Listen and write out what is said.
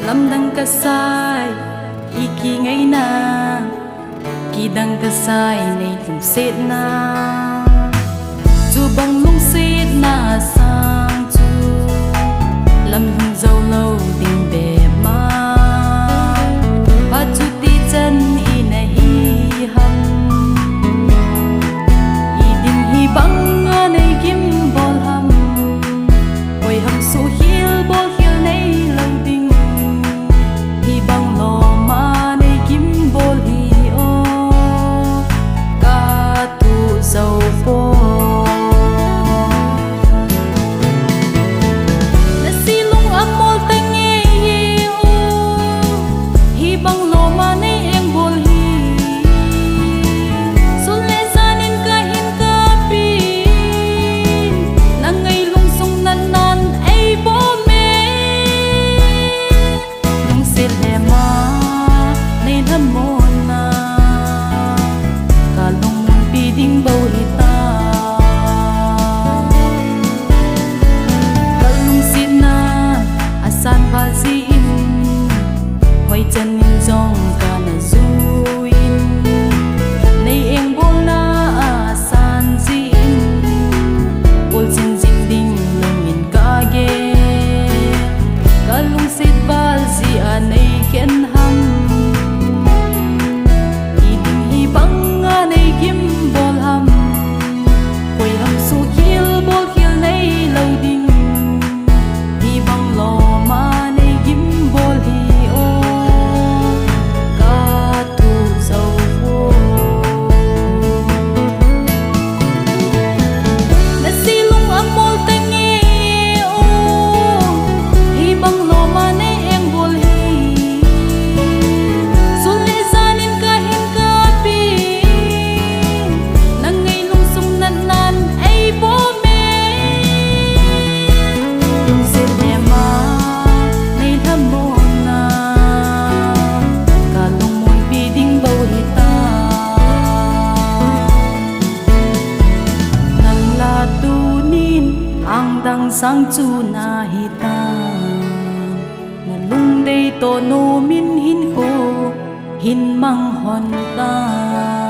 lâm đăng ca sai y kỳ ngày na kỳ đăng ca sai này lùng xết na dù bằng lùng xết na sang chu lâm hùng dâu lâu tình bề ma và chu ti chân y na hi hâm y đình hi băng này kim bol hâm ôi hâm số hill bol hill này lâu tình hi băng lo ma này kim bol hi o ca tu dâu po chân dòng cả na zuin nay em bol na san zin bol sin zin ding lungin ka ge ka lung sit bal zi a nay khen ham i ding hi bang a nay kim bol ham koi ham su hil bol hil nay lâu ding hi bang lo ma nay kim bol hi dang sang chu na hi ta na lung dei to no min hin ko hin mang hon ta